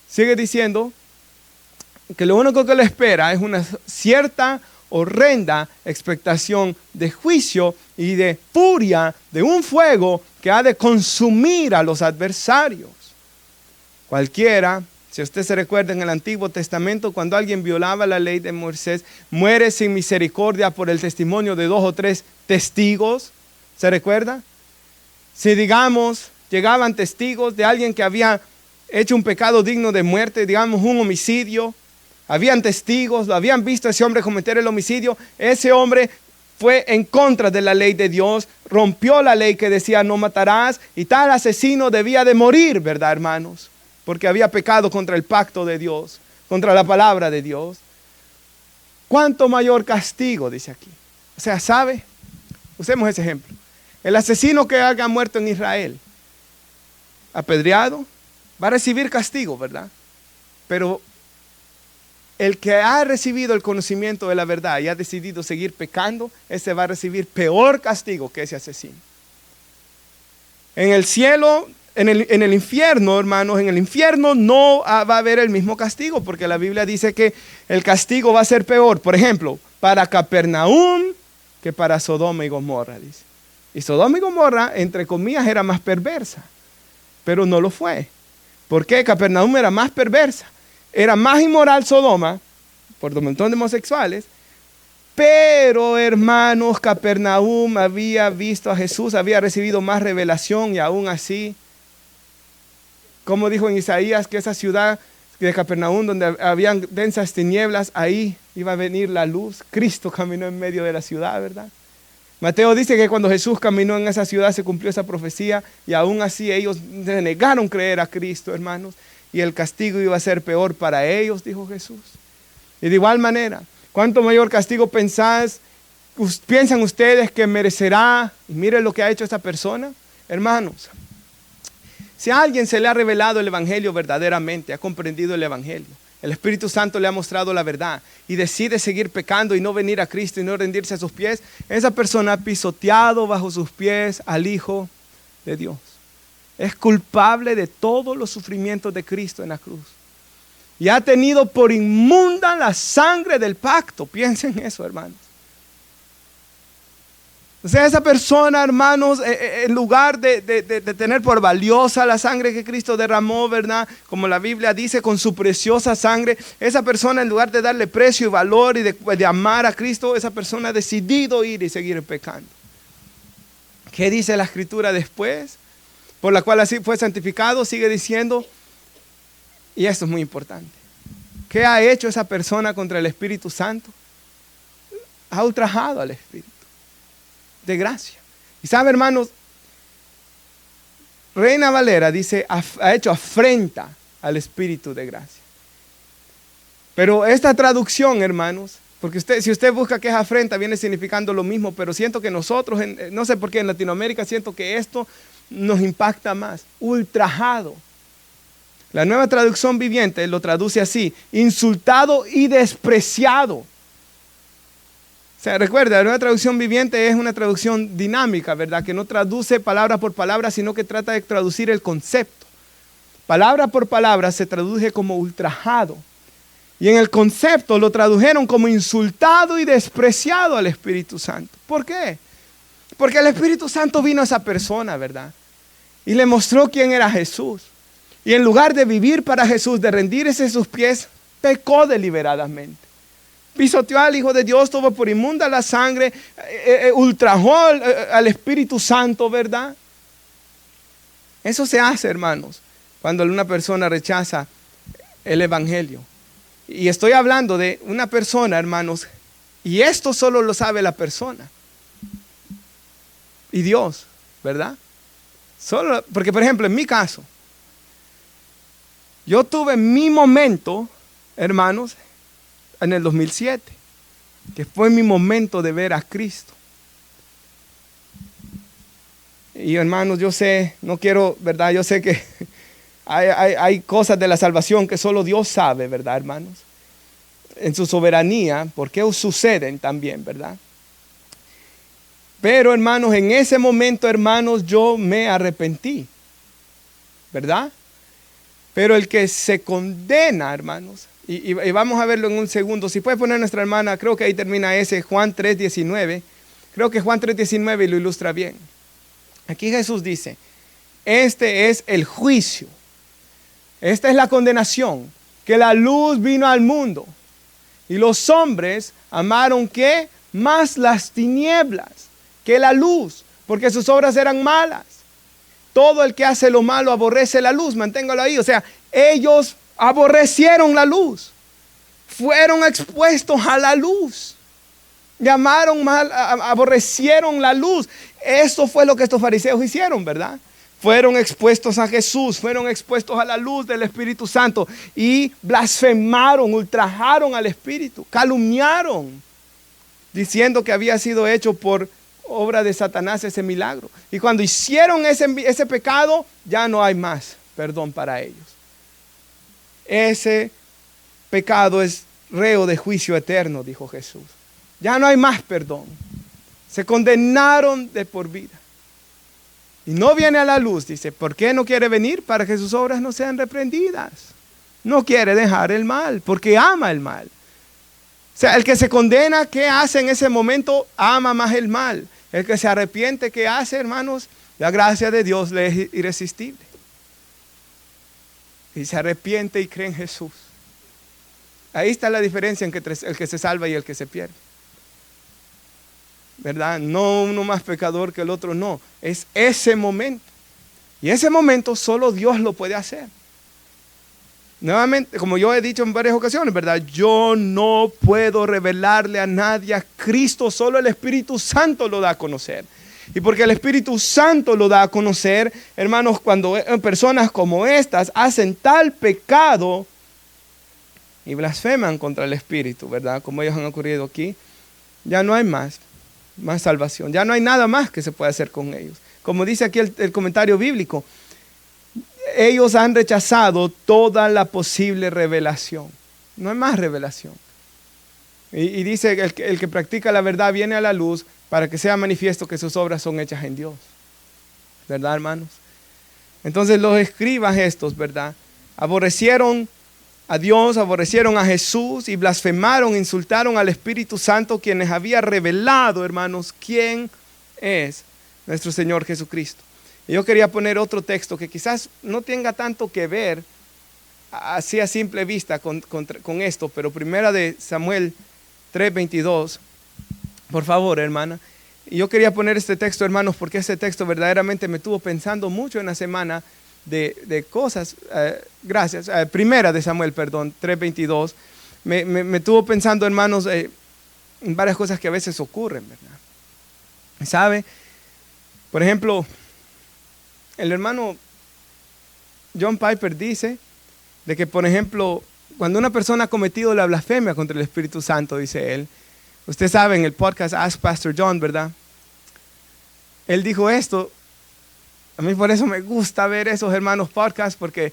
Sigue diciendo que lo único que le espera es una cierta horrenda expectación de juicio y de furia de un fuego que ha de consumir a los adversarios. Cualquiera, si usted se recuerda en el Antiguo Testamento, cuando alguien violaba la ley de Moisés, muere sin misericordia por el testimonio de 2 o 3 testigos. ¿Se recuerda? Si digamos, llegaban testigos de alguien que había hecho un pecado digno de muerte, digamos un homicidio, habían testigos, lo habían visto a ese hombre cometer el homicidio, ese hombre fue en contra de la ley de Dios, rompió la ley que decía no matarás, y tal asesino debía de morir, ¿verdad, hermanos? Porque había pecado contra el pacto de Dios, contra la palabra de Dios. ¿Cuánto mayor castigo? Dice aquí. O sea, ¿sabe? Usemos ese ejemplo. El asesino que haya muerto en Israel, apedreado, va a recibir castigo, ¿verdad? Pero el que ha recibido el conocimiento de la verdad y ha decidido seguir pecando, ese va a recibir peor castigo que ese asesino. En el cielo, en el infierno, hermanos, en el infierno no va a haber el mismo castigo, porque la Biblia dice que el castigo va a ser peor. Por ejemplo, para Capernaum que para Sodoma y Gomorra, dice. Y Sodoma y Gomorra, entre comillas, era más perversa, pero no lo fue. ¿Por qué? Capernaum era más perversa. Era más inmoral Sodoma, por un montón de homosexuales, pero hermanos, Capernaum había visto a Jesús, había recibido más revelación y aún así, como dijo en Isaías, que esa ciudad de Capernaum donde habían densas tinieblas, ahí iba a venir la luz. Cristo caminó en medio de la ciudad, ¿verdad? Mateo dice que cuando Jesús caminó en esa ciudad se cumplió esa profecía y aún así ellos negaron creer a Cristo, hermanos. Y el castigo iba a ser peor para ellos, dijo Jesús. Y de igual manera, ¿cuánto mayor castigo piensan ustedes que merecerá? Y miren lo que ha hecho esta persona. Hermanos, si a alguien se le ha revelado el Evangelio verdaderamente, ha comprendido el Evangelio, el Espíritu Santo le ha mostrado la verdad y decide seguir pecando y no venir a Cristo y no rendirse a sus pies, esa persona ha pisoteado bajo sus pies al Hijo de Dios. Es culpable de todos los sufrimientos de Cristo en la cruz. Y ha tenido por inmunda la sangre del pacto. Piensen en eso, hermanos. O sea, esa persona, hermanos, en lugar de tener por valiosa la sangre que Cristo derramó, ¿verdad? Como la Biblia dice, con su preciosa sangre, esa persona en lugar de darle precio y valor y de amar a Cristo, esa persona ha decidido ir y seguir pecando. ¿Qué dice la Escritura después? Por la cual así fue santificado, sigue diciendo, y esto es muy importante, ¿qué ha hecho esa persona contra el Espíritu Santo? Ha ultrajado al Espíritu de gracia. Y sabe, hermanos, Reina Valera dice, ha hecho afrenta al Espíritu de gracia. Pero esta traducción, hermanos, porque si usted busca que es afrenta, viene significando lo mismo, pero siento que nosotros, no sé por qué en Latinoamérica, siento que esto nos impacta más. Ultrajado. La Nueva Traducción Viviente lo traduce así: insultado y despreciado. O sea, recuerda, la Nueva Traducción Viviente es una traducción dinámica, ¿verdad? Que no traduce palabra por palabra, sino que trata de traducir el concepto. Palabra por palabra se traduce como ultrajado. Y en el concepto lo tradujeron como insultado y despreciado al Espíritu Santo. ¿Por qué? Porque el Espíritu Santo vino a esa persona, ¿verdad? Y le mostró quién era Jesús. Y en lugar de vivir para Jesús, de rendirse a sus pies, pecó deliberadamente. Pisoteó al Hijo de Dios, tuvo por inmunda la sangre, ultrajó al Espíritu Santo, ¿verdad? Eso se hace, hermanos, cuando una persona rechaza el Evangelio. Y estoy hablando de una persona, hermanos, y esto solo lo sabe la persona. Y Dios, ¿verdad? Solo, porque por ejemplo, en mi caso, yo tuve mi momento, hermanos, en el 2007, que fue mi momento de ver a Cristo. Y hermanos, yo sé, no quiero, ¿verdad? Yo sé que hay cosas de la salvación que solo Dios sabe, ¿verdad, hermanos? En su soberanía, ¿por qué suceden también, verdad? Pero hermanos, en ese momento, hermanos, yo me arrepentí. ¿Verdad? Pero el que se condena, hermanos, y vamos a verlo en un segundo. Si puede poner nuestra hermana, creo que ahí termina ese, Juan 3:19. Creo que Juan 3:19 lo ilustra bien. Aquí Jesús dice, este es el juicio. Esta es la condenación, que la luz vino al mundo. Y los hombres amaron ¿qué? Más las tinieblas que la luz, porque sus obras eran malas. Todo el que hace lo malo aborrece la luz, manténgalo ahí. O sea, ellos aborrecieron la luz. Fueron expuestos a la luz. Llamaron mal, aborrecieron la luz. Eso fue lo que estos fariseos hicieron, ¿verdad? Fueron expuestos a Jesús, fueron expuestos a la luz del Espíritu Santo y blasfemaron, ultrajaron al Espíritu, calumniaron, diciendo que había sido hecho por obra de Satanás ese milagro. Y cuando hicieron ese pecado, ya no hay más perdón para ellos. Ese pecado es reo de juicio eterno, dijo Jesús. Ya no hay más perdón. Se condenaron de por vida. Y no viene a la luz, dice, ¿por qué no quiere venir? Para que sus obras no sean reprendidas. No quiere dejar el mal, porque ama el mal. O sea, el que se condena, ¿qué hace en ese momento? Ama más el mal. El que se arrepiente, ¿qué hace, hermanos? La gracia de Dios le es irresistible. Y se arrepiente y cree en Jesús. Ahí está la diferencia entre el que se salva y el que se pierde. ¿Verdad? No uno más pecador que el otro, no. Es ese momento. Y ese momento solo Dios lo puede hacer. Nuevamente, como yo he dicho en varias ocasiones, ¿verdad? Yo no puedo revelarle a nadie a Cristo, solo el Espíritu Santo lo da a conocer. Y porque el Espíritu Santo lo da a conocer, hermanos, cuando personas como estas hacen tal pecado y blasfeman contra el Espíritu, ¿verdad? Como ellos han ocurrido aquí, ya no hay más salvación. Ya no hay nada más que se pueda hacer con ellos. Como dice aquí el comentario bíblico, ellos han rechazado toda la posible revelación. No hay más revelación. Y dice que el que practica la verdad viene a la luz para que sea manifiesto que sus obras son hechas en Dios. ¿Verdad, hermanos? Entonces los escribas estos, ¿verdad? Aborrecieron a Dios, aborrecieron a Jesús y blasfemaron, insultaron al Espíritu Santo, quien les había revelado, hermanos, quién es nuestro Señor Jesucristo. Y yo quería poner otro texto que quizás no tenga tanto que ver así a simple vista con esto, pero primera de Samuel 3:22, por favor, hermana. Y yo quería poner este texto, hermanos, porque este texto verdaderamente me tuvo pensando mucho en la semana de cosas. Gracias. Primera de Samuel, 3:22. Me tuvo pensando, hermanos, en varias cosas que a veces ocurren, ¿verdad? ¿Sabe? Por ejemplo, el hermano John Piper dice de que, por ejemplo, cuando una persona ha cometido la blasfemia contra el Espíritu Santo, dice él, usted sabe en el podcast Ask Pastor John, ¿verdad? Él dijo esto. A mí por eso me gusta ver esos hermanos podcasts, porque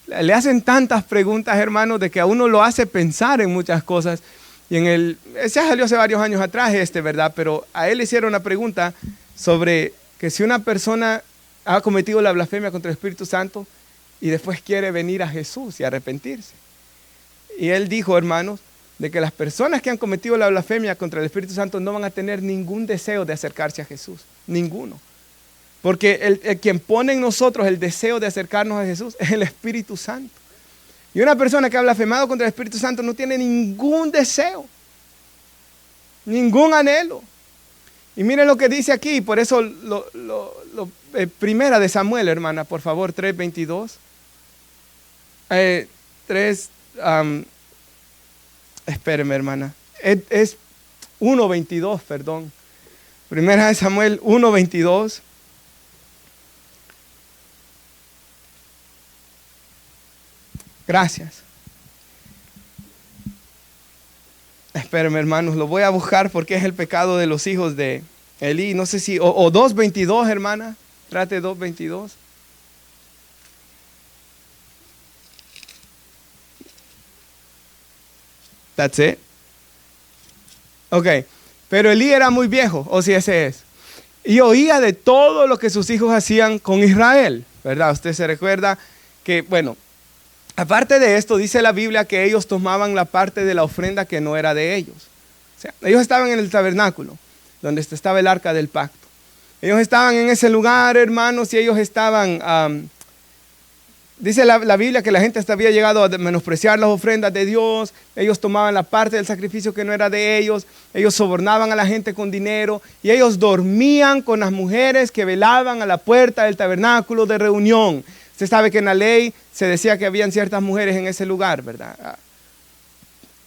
le hacen tantas preguntas, hermanos, de que a uno lo hace pensar en muchas cosas. Y se salió hace varios años atrás ¿verdad? Pero a él le hicieron una pregunta sobre que si una persona ha cometido la blasfemia contra el Espíritu Santo y después quiere venir a Jesús y arrepentirse. Y él dijo, hermanos, de que las personas que han cometido la blasfemia contra el Espíritu Santo no van a tener ningún deseo de acercarse a Jesús. Ninguno. Porque el quien pone en nosotros el deseo de acercarnos a Jesús es el Espíritu Santo. Y una persona que ha blasfemado contra el Espíritu Santo no tiene ningún deseo, ningún anhelo. Y miren lo que dice aquí, por eso primera de Samuel, hermana, por favor, 3:22. 3, espéreme, hermana. Es 1:22, perdón. Primera de Samuel 1:22. Gracias. Espérenme, hermanos, lo voy a buscar porque es el pecado de los hijos de Elí. No sé si, o 2:22, hermana. Trate 2:22. That's it. Ok, pero Elí era muy viejo, o si ese es. y oía de todo lo que sus hijos hacían con Israel, ¿verdad? Usted se recuerda que, bueno, aparte de esto, dice la Biblia que ellos tomaban la parte de la ofrenda que no era de ellos. O sea, ellos estaban en el tabernáculo, donde estaba el arca del pacto. Ellos estaban en ese lugar, hermanos, y ellos estaban, dice la Biblia que la gente hasta había llegado a menospreciar las ofrendas de Dios. Ellos tomaban la parte del sacrificio que no era de ellos. Ellos sobornaban a la gente con dinero. Y ellos dormían con las mujeres que velaban a la puerta del tabernáculo de reunión. Usted sabe que en la ley se decía que habían ciertas mujeres en ese lugar, ¿verdad?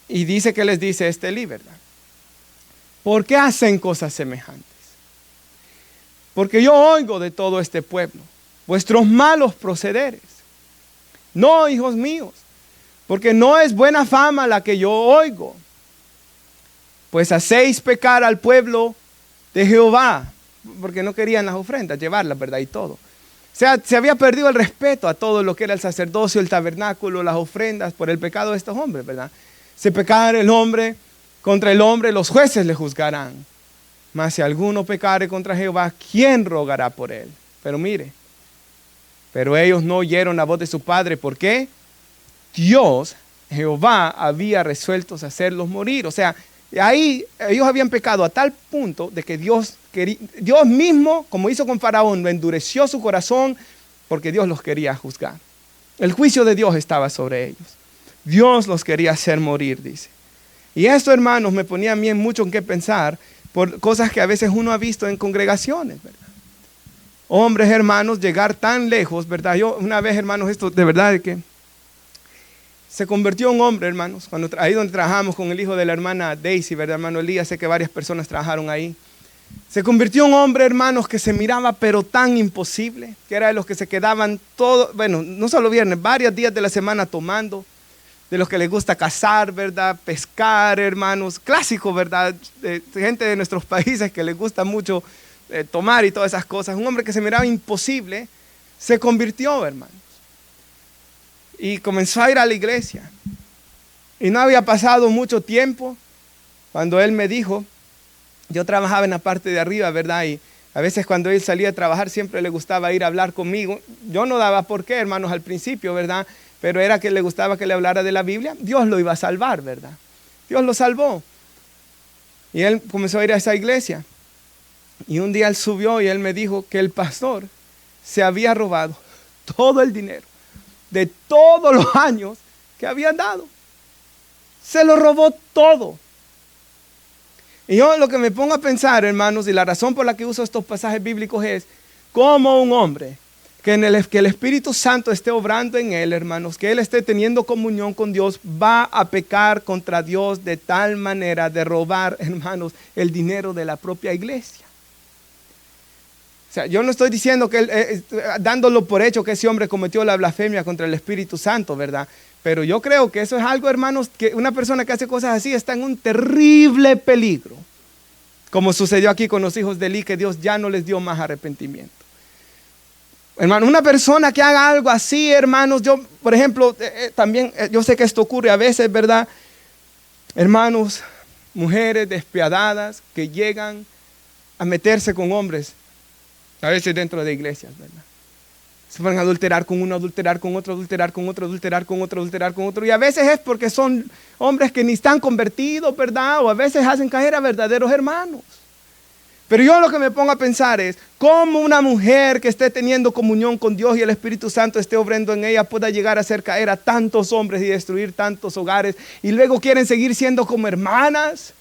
Y dice que les dice Elí, ¿verdad? ¿Por qué hacen cosas semejantes? Porque yo oigo de todo este pueblo vuestros malos procederes. No, hijos míos, porque no es buena fama la que yo oigo, pues hacéis pecar al pueblo de Jehová, porque no querían las ofrendas, llevarlas, ¿verdad? Y todo. O sea, se había perdido el respeto a todo lo que era el sacerdocio, el tabernáculo, las ofrendas, por el pecado de estos hombres, ¿verdad? Si pecare el hombre contra el hombre, los jueces le juzgarán. Mas si alguno pecare contra Jehová, ¿quién rogará por él? Pero mire, pero ellos no oyeron la voz de su padre. ¿Por qué? Dios, Jehová, había resuelto hacerlos morir. O sea, ahí ellos habían pecado a tal punto de que Dios mismo, como hizo con Faraón, lo endureció su corazón porque Dios los quería juzgar. El juicio de Dios estaba sobre ellos. Dios los quería hacer morir, dice. Y esto, hermanos, me ponía a mí en mucho en qué pensar por cosas que a veces uno ha visto en congregaciones, ¿verdad? Hombres, hermanos, llegar tan lejos, ¿verdad? Yo una vez, hermanos, esto de verdad es que se convirtió un hombre, hermanos, ahí donde trabajamos con el hijo de la hermana Daisy, ¿verdad, hermano Elías? Sé que varias personas trabajaron ahí. Se convirtió un hombre, hermanos, que se miraba pero tan imposible, que era de los que se quedaban todos, bueno, no solo viernes, varios días de la semana tomando, de los que les gusta cazar, ¿verdad? Pescar, hermanos, clásico, ¿verdad? De gente de nuestros países que les gusta mucho tomar y todas esas cosas. Un hombre que se miraba imposible, se convirtió, hermanos. Y comenzó a ir a la iglesia. Y no había pasado mucho tiempo cuando él me dijo, yo trabajaba en la parte de arriba, ¿verdad? Y a veces cuando él salía a trabajar siempre le gustaba ir a hablar conmigo. Yo no daba por qué, hermanos, al principio, ¿verdad? Pero era que le gustaba que le hablara de la Biblia. Dios lo iba a salvar, ¿verdad? Dios lo salvó. Y él comenzó a ir a esa iglesia. Y un día él subió y él me dijo que el pastor se había robado todo el dinero de todos los años que habían dado. Se lo robó todo. Y yo lo que me pongo a pensar, hermanos, y la razón por la que uso estos pasajes bíblicos es cómo un hombre que el Espíritu Santo esté obrando en él, hermanos, que él esté teniendo comunión con Dios, va a pecar contra Dios de tal manera de robar, hermanos, el dinero de la propia iglesia. O sea, yo no estoy diciendo que dándolo por hecho que ese hombre cometió la blasfemia contra el Espíritu Santo, ¿verdad? Pero yo creo que eso es algo, hermanos, que una persona que hace cosas así está en un terrible peligro. Como sucedió aquí con los hijos de Elí, que Dios ya no les dio más arrepentimiento. Hermano, una persona que haga algo así, hermanos, yo, por ejemplo, también, yo sé que esto ocurre a veces, ¿verdad? Hermanos, mujeres despiadadas que llegan a meterse con hombres, a veces dentro de iglesias, ¿verdad? Se van a adulterar con uno, adulterar con otro, adulterar con otro, adulterar con otro, adulterar con otro. Y a veces es porque son hombres que ni están convertidos, ¿verdad? O a veces hacen caer a verdaderos hermanos. Pero yo lo que me pongo a pensar es cómo una mujer que esté teniendo comunión con Dios y el Espíritu Santo esté obrando en ella pueda llegar a hacer caer a tantos hombres y destruir tantos hogares y luego quieren seguir siendo como hermanas.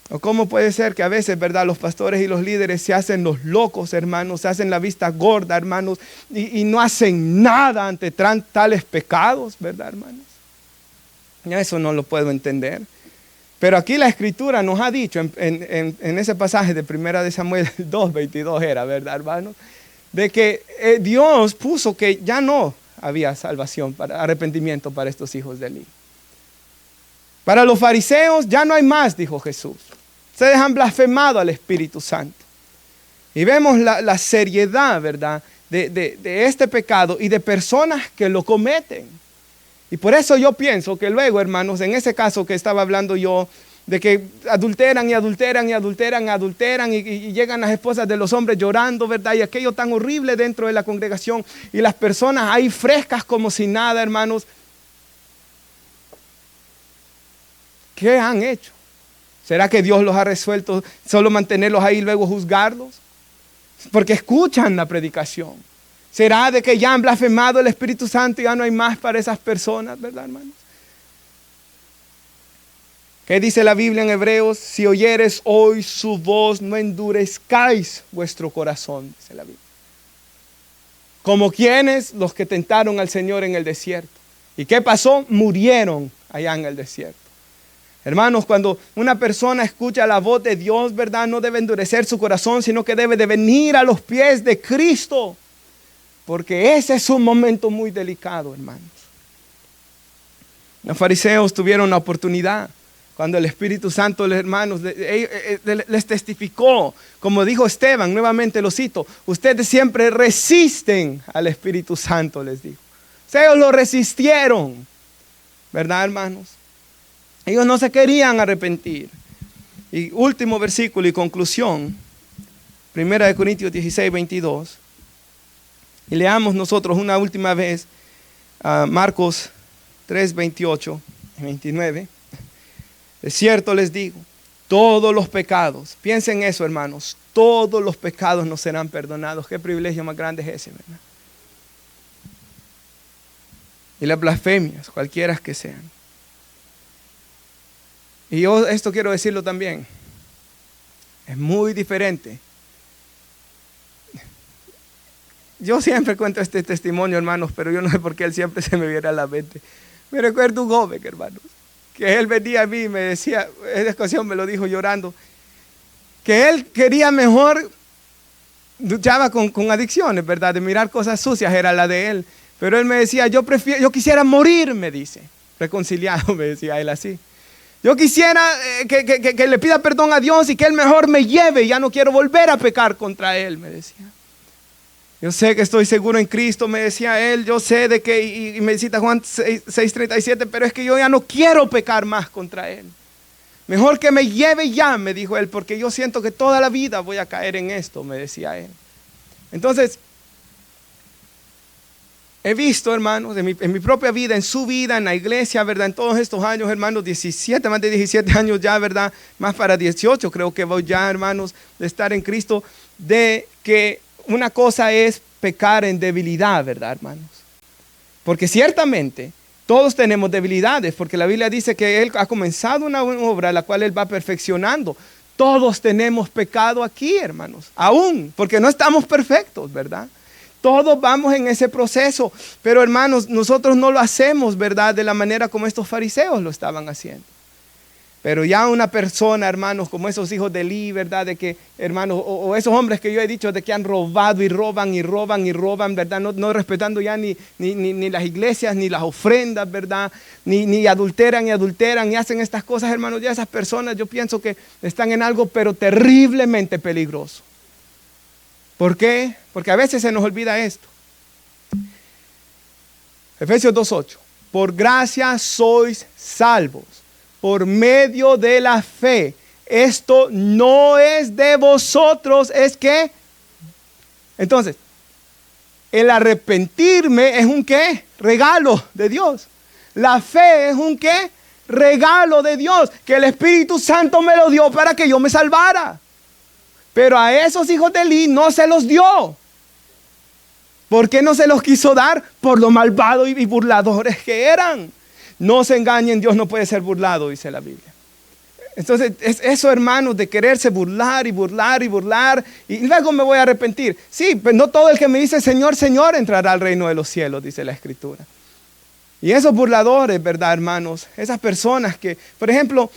O cómo puede ser que a veces, ¿verdad?, los pastores y los líderes se hacen los locos, hermanos, se hacen la vista gorda, hermanos, y no hacen nada ante tales pecados, ¿verdad, hermanos? Ya eso no lo puedo entender. Pero aquí la Escritura nos ha dicho en ese pasaje de 1 de Samuel 2:22 era, ¿verdad, hermanos? De que Dios puso que ya no había salvación, arrepentimiento para estos hijos de Elí. Para los fariseos ya no hay más, dijo Jesús. Ustedes han blasfemado al Espíritu Santo. Y vemos la seriedad, ¿verdad?, de este pecado y de personas que lo cometen. Y por eso yo pienso que luego, hermanos, en ese caso que estaba hablando yo de que adulteran y llegan las esposas de los hombres llorando, ¿verdad? Y aquello tan horrible dentro de la congregación y las personas ahí frescas como si nada, hermanos. ¿Qué han hecho? ¿Será que Dios los ha resuelto solo mantenerlos ahí y luego juzgarlos? Porque escuchan la predicación. ¿Será de que ya han blasfemado el Espíritu Santo y ya no hay más para esas personas, verdad, hermanos? ¿Qué dice la Biblia en Hebreos? Si oyeres hoy su voz, no endurezcáis vuestro corazón, dice la Biblia. Como quienes, los que tentaron al Señor en el desierto. ¿Y qué pasó? Murieron allá en el desierto. Hermanos, cuando una persona escucha la voz de Dios, ¿verdad? No debe endurecer su corazón, sino que debe de venir a los pies de Cristo. Porque ese es un momento muy delicado, hermanos. Los fariseos tuvieron la oportunidad. Cuando el Espíritu Santo, hermanos, les testificó, como dijo Esteban, nuevamente lo cito, ustedes siempre resisten al Espíritu Santo, les dijo. Ellos lo resistieron, ¿verdad, hermanos? Ellos no se querían arrepentir. Y último versículo y conclusión, 1 Corintios 16, 22. Y leamos nosotros una última vez Marcos 3, 28 y 29. De cierto les digo, todos los pecados, piensen eso, hermanos, todos los pecados nos serán perdonados. Qué privilegio más grande es ese, ¿verdad? Y las blasfemias, cualquiera que sean. Y yo esto quiero decirlo también. Es muy diferente. Yo siempre cuento este testimonio, hermanos, pero yo no sé por qué él siempre se me viene a la mente. Me recuerdo un joven, hermanos, que él venía a mí y me decía, en esa ocasión me lo dijo llorando, que él quería mejor, luchaba con adicciones, ¿verdad? De mirar cosas sucias era la de él. Pero él me decía, yo quisiera morir, me dice. Reconciliado, me decía él así. Yo quisiera que le pida perdón a Dios y que Él mejor me lleve. Ya no quiero volver a pecar contra Él, me decía. Yo sé que estoy seguro en Cristo, me decía él. Yo sé de que, y me cita Juan 6:37, pero es que yo ya no quiero pecar más contra Él. Mejor que me lleve ya, me dijo él, porque yo siento que toda la vida voy a caer en esto, me decía él. Entonces, he visto, hermanos, en mi propia vida, en su vida, en la iglesia, ¿verdad? En todos estos años, hermanos, más de 17 años ya, ¿verdad? Más para 18 creo que voy ya, hermanos, de estar en Cristo, de que una cosa es pecar en debilidad, ¿verdad, hermanos? Porque ciertamente todos tenemos debilidades, porque la Biblia dice que Él ha comenzado una obra la cual Él va perfeccionando. Todos tenemos pecado aquí, hermanos, aún, porque no estamos perfectos, ¿verdad? Todos vamos en ese proceso, pero hermanos, nosotros no lo hacemos, ¿verdad? De la manera como estos fariseos lo estaban haciendo. Pero ya una persona, hermanos, como esos hijos de Eli, ¿verdad? De que, hermanos, o esos hombres que yo he dicho de que han robado y roban, ¿verdad? No respetando ya ni las iglesias, ni las ofrendas, ¿verdad? Ni adulteran y hacen estas cosas, hermanos. Ya esas personas yo pienso que están en algo, pero terriblemente peligroso. ¿Por qué? Porque a veces se nos olvida esto. Efesios 2:8. Por gracia sois salvos, por medio de la fe. Esto no es de vosotros, es que. Entonces, el arrepentirme es un ¿qué? Regalo de Dios. La fe es un ¿qué? Regalo de Dios, que el Espíritu Santo me lo dio para que yo me salvara. Pero a esos hijos de Eli no se los dio. ¿Por qué no se los quiso dar? Por lo malvados y burladores que eran. No se engañen, Dios no puede ser burlado, dice la Biblia. Entonces, es eso, hermanos, de quererse burlar y luego me voy a arrepentir. Sí, pero no todo el que me dice Señor, Señor entrará al reino de los cielos, dice la Escritura. Y esos burladores, ¿verdad, hermanos? Esas personas que, por ejemplo,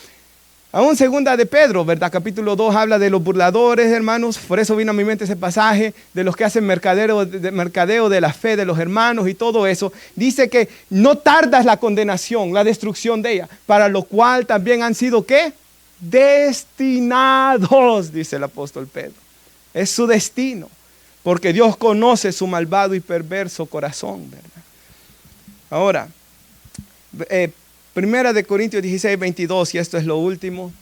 aún segunda de Pedro, ¿verdad? Capítulo 2 habla de los burladores, hermanos. Por eso vino a mi mente ese pasaje de los que hacen mercadeo de la fe de los hermanos y todo eso. Dice que no tardas la condenación, la destrucción de ella, para lo cual también han sido, ¿qué? Destinados, dice el apóstol Pedro. Es su destino, porque Dios conoce su malvado y perverso corazón, ¿verdad? Ahora, Primera de Corintios 16, 22, y esto es lo último.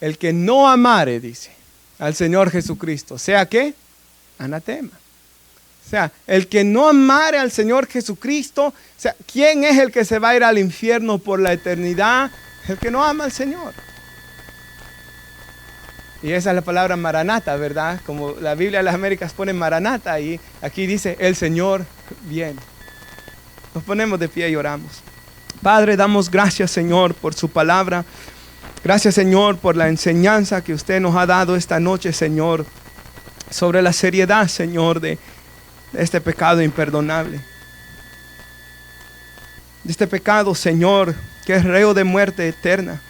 El que no amare, dice, al Señor Jesucristo, ¿sea qué? Anatema. O sea, el que no amare al Señor Jesucristo, o sea, ¿quién es el que se va a ir al infierno por la eternidad? El que no ama al Señor. Y esa es la palabra Maranata, ¿verdad? Como la Biblia de las Américas pone Maranata y aquí dice, el Señor viene. Nos ponemos de pie y oramos. Padre, damos gracias, Señor, por su palabra. Gracias, Señor, por la enseñanza que usted nos ha dado esta noche, Señor, sobre la seriedad, Señor, de este pecado imperdonable. De este pecado, Señor, que es reo de muerte eterna.